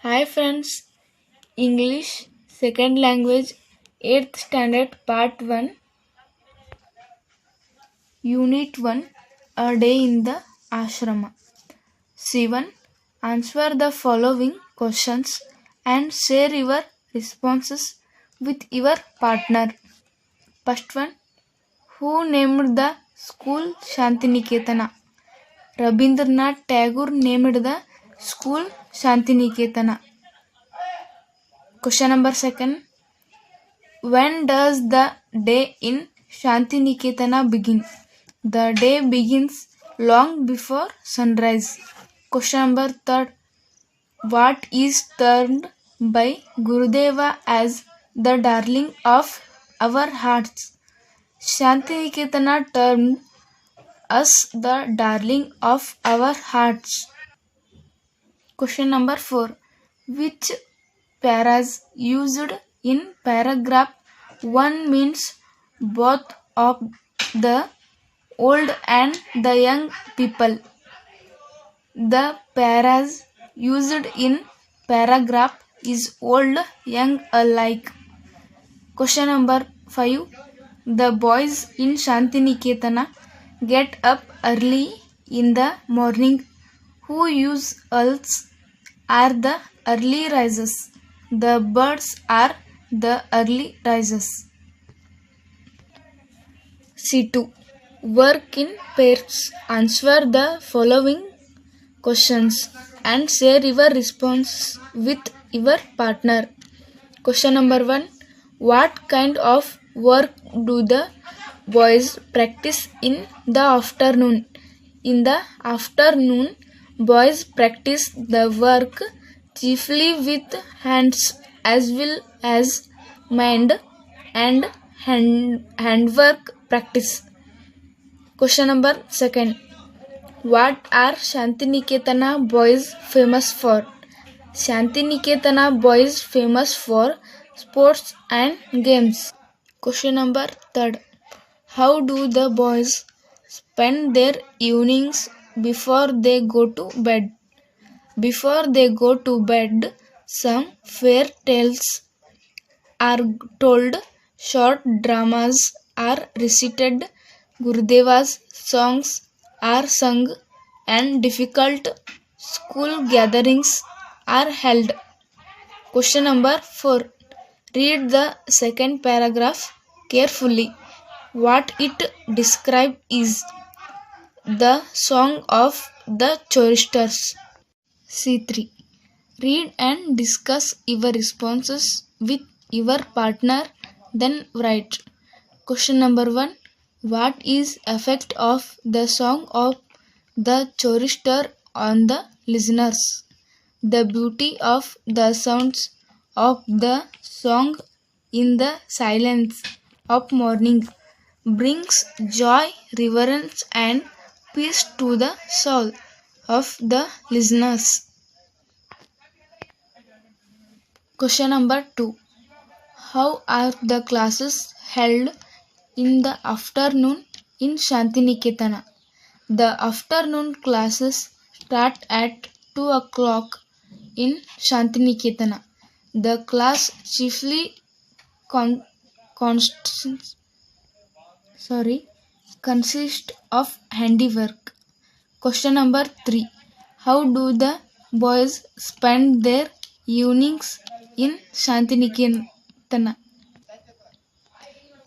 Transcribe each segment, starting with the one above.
Hi friends, English second language 8th standard part 1 unit 1 a day in the ashrama. C1 answer the following questions and share your responses with your partner. First one, who named the school Shantiniketana? Rabindranath Tagore named the school Shantiniketana. Question number 2, when does the day in Shantiniketana begin? The day begins long before sunrise. Question number 3, what is termed by Gurudeva as the darling of our hearts? Shantiniketana termed us the darling of our hearts. Question number 4, which paras used in paragraph 1 means both of the old and the young people? The paras used in paragraph is old, young alike. Question number 5, the boys in Shantiniketana get up early in the morning. Who usually are the early risers? The birds are the early risers. C2, work in pairs. Answer the following questions and share your response with your partner. Question number 1, what kind of work do the boys practice in the afternoon? In the afternoon, boys practice the work chiefly with hands as well as mind and handwork practice. Question number 2, what are Shantiniketana boys famous for? Shantiniketana boys famous for sports and games. Question number 3, how do the boys spend their evenings before they go to bed? Before they go to bed, some fairy tales are told, short dramas are recited, Gurudeva's songs are sung, and difficult school gatherings are held. Question number 4, read the second paragraph carefully. What it describes is the song of the choristers. C3, read and discuss your responses with your partner, then write. Question number 1, what is effect of the song of the chorister on the listeners? The beauty of the sounds of the song in the silence of morning brings joy, reverence and peace to the soul of the listeners. Question number 2, how are the classes held in the afternoon in Shantiniketana? The afternoon classes start at 2 o'clock in Shantiniketana. The class chiefly consists of handiwork. Question number 3, how do the boys spend their evenings in Shantiniketana?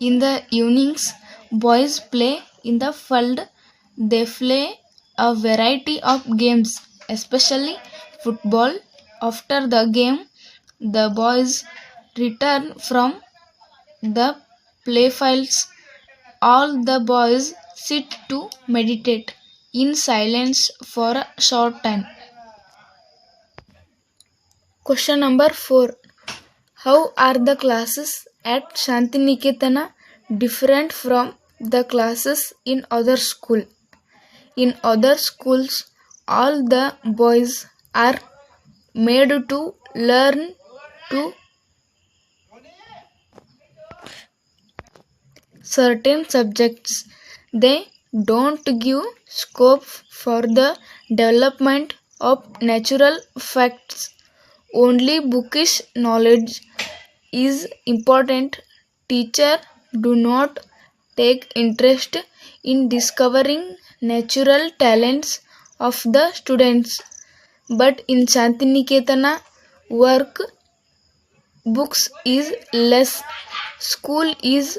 In the evenings, boys play in the field. They play a variety of games, especially football. After the game, the boys return from the playfields. All the boys sit to meditate in silence for a short time. Question number 4, how are the classes at Shantiniketana different from the classes in other schools? In other schools, all the boys are made to learn to certain subjects. They don't give scope for the development of natural facts. Only bookish knowledge is important. Teachers do not take interest in discovering natural talents of the students. But in Shantiniketana work, books is less. School is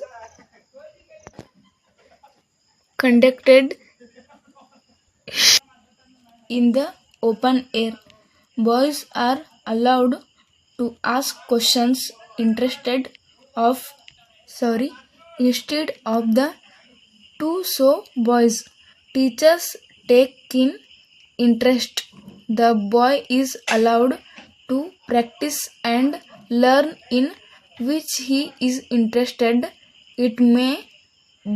conducted in the open air. Boys are allowed to ask questions instead of the two so boys. Teachers take keen interest. The boy is allowed to practice and learn in which he is interested. It may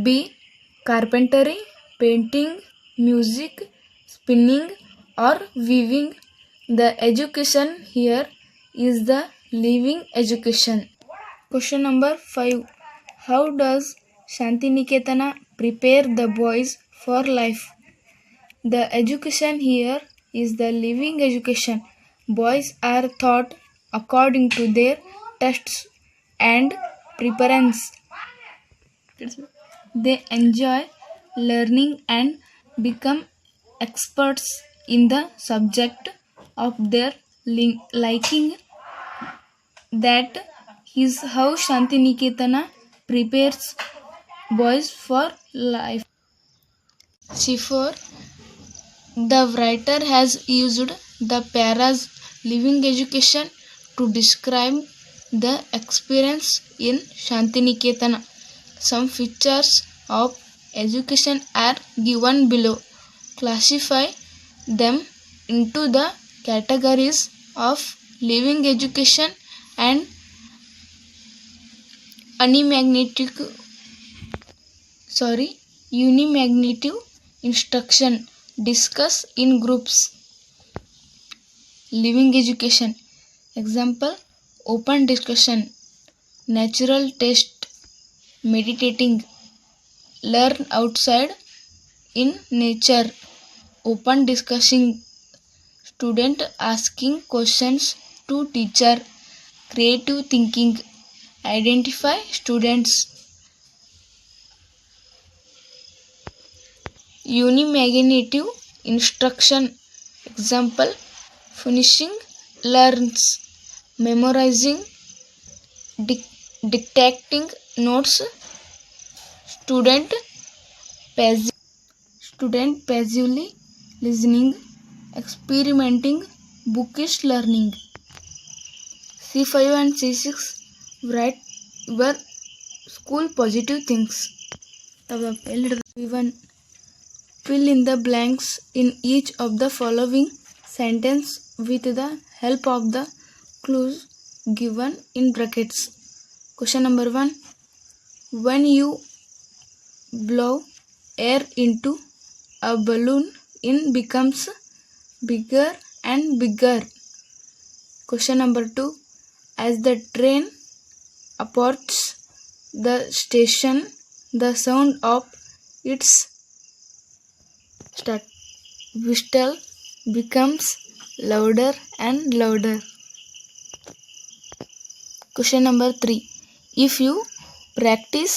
be carpentry, painting, music, spinning, or weaving. The education here is the living education. Question number 5. How does Shantiniketana prepare the boys for life? The education here is the living education. Boys are taught according to their tests and preference. They enjoy learning and become experts in the subject of their liking. That is how Shantiniketana prepares boys for life. C4. The writer has used the paras living education to describe the experience in Shantiniketana. Some features of education are given below. Classify them into the categories of living education and unimaginative instruction. Discuss in groups. Living education. Example: open discussion, natural test, meditating, learn outside in nature, open discussing, student asking questions to teacher, creative thinking, identify students. Unimaginative instruction. Example: finishing, learns, memorizing, dictating notes, student passively listening, experimenting, bookish learning. C5 and C6. Write your school positive things. V1. Fill in the blanks in each of the following sentence with the help of the clues given in brackets. Question number 1. When you blow air into a balloon, it becomes bigger and bigger. Question number 2. As the train approaches the station, the sound of its whistle becomes louder and louder. Question number 3. If you practice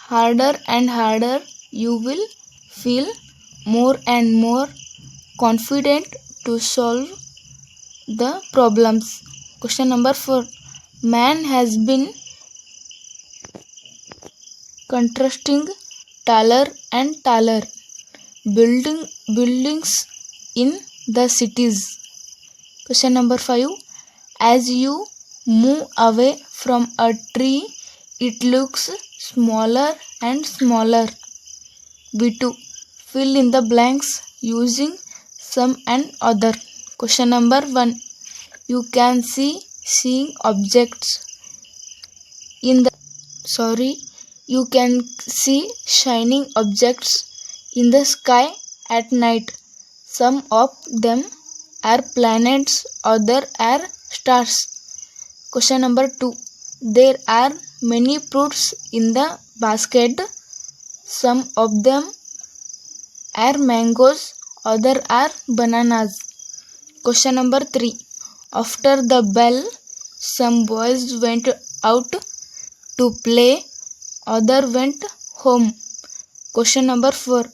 harder and harder, you will feel more and more confident to solve the problems. Question number 4. Man has been constructing taller and taller buildings in the cities. Question number 5. As you move away from a tree, it looks smaller and smaller. B2. Fill in the blanks using some and other. Question number 1. You can see seeing objects you can see shining objects in the sky at night. Some of them are planets, others are stars. Question number 2. There are many fruits in the basket. Some of them are mangoes, others are bananas. Question number 3. After the bell, some boys went out to play, others went home. Question number 4.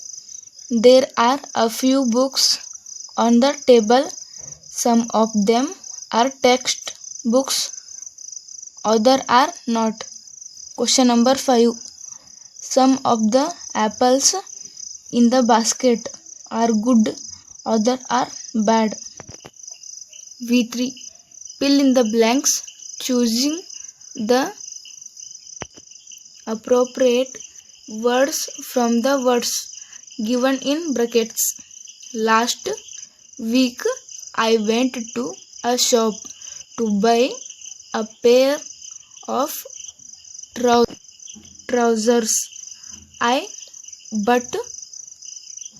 There are a few books on the table. Some of them are text books, others are not. Question number 5. Some of the apples in the basket are good, others are bad. V3. Fill in the blanks, choosing the appropriate words from the words given in brackets. Last week I went to a shop to buy a pair of trousers. I bought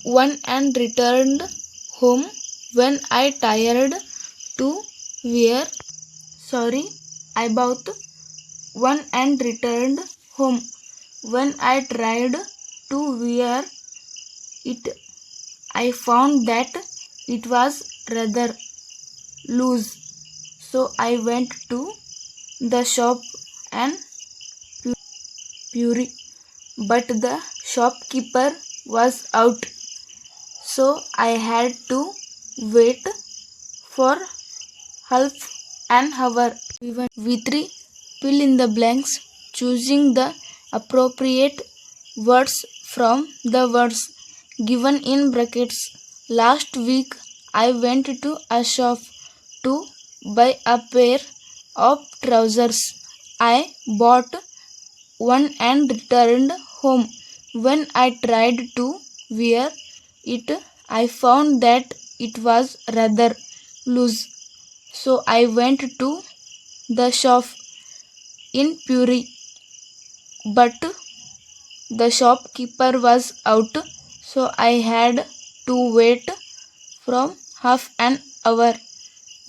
one and returned home when I tried to wear. I bought one and returned home. When I tried to wear it, I found that it was rather loose. So I went to the shop and puree, but the shopkeeper was out. So I had to wait for half an hour. V3. Fill in the blanks, choosing the appropriate words from the words given in brackets. Last week I went to a shop to buy a pair of trousers. I bought one and returned home. When I tried to wear it, I found that it was rather loose. So I went to the shop in puree, but the shopkeeper was out, so I had to wait from half an hour.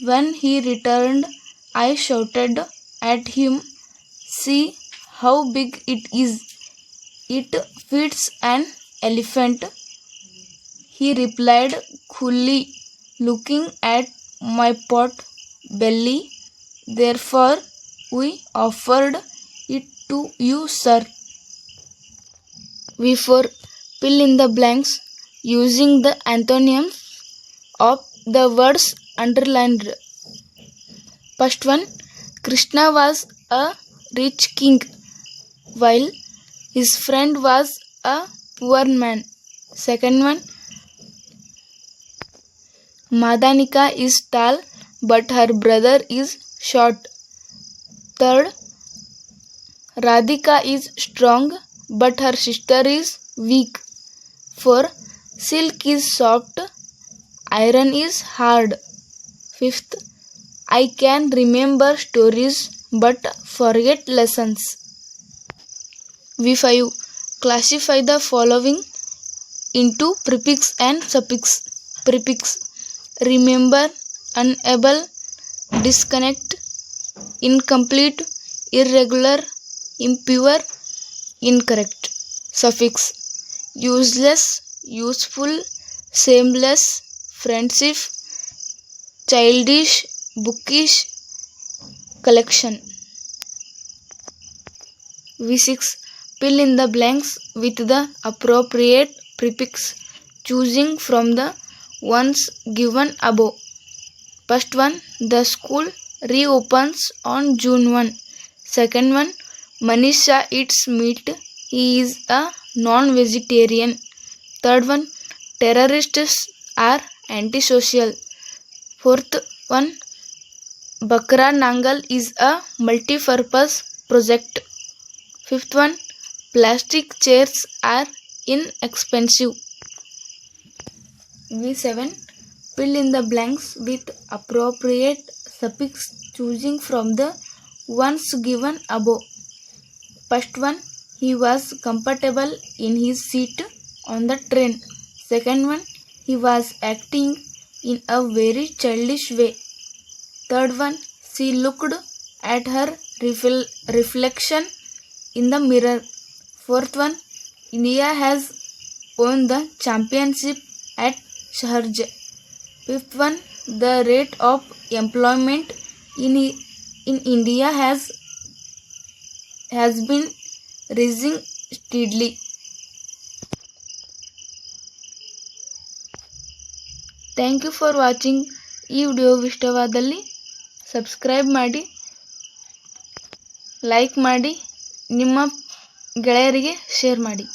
When he returned, I shouted at him, "See how big it is. It fits an elephant." He replied coolly, looking at my pot belly, "Therefore, we offered it to you, sir." V4. Fill in the blanks using the antonyms of the words underlined. First one, Krishna was a rich king, while his friend was a poor man. Second one, Madhanika is tall, but her brother is short. Third, Radhika is strong, but her sister is weak. 4. Silk is soft, iron is hard. 5th, I can remember stories but forget lessons. V5. Classify the following into prefix and suffix. Prefix: remember, unable, disconnect, incomplete, irregular, impure, incorrect. Suffix: useless, useful, shameless, friendship, childish, bookish, collection. V6. Fill in the blanks with the appropriate prefix, choosing from the ones given above. First one, the school reopens on June 1. Second one, Manisha eats meat. He is a non-vegetarian. Third one, terrorists are antisocial. Fourth one, Bakra Nangal is a multi-purpose project. Fifth one, plastic chairs are inexpensive. V7. Fill in the blanks with appropriate suffix, choosing from the ones given above. First one, he was comfortable in his seat on the train. Second one, he was acting in a very childish way. Third one, she looked at her reflection in the mirror. Fourth one, India has won the championship at Sharjah. Fifth one, the rate of employment in India has been rising steadily. Thank you for watching. ಈ video ಇಷ್ಟವಾದಲ್ಲಿ subscribe ಮಾಡಿ, like ಮಾಡಿ, ನಿಮ್ಮ ಗೆಳೆಯರಿಗೆ share ಮಾಡಿ.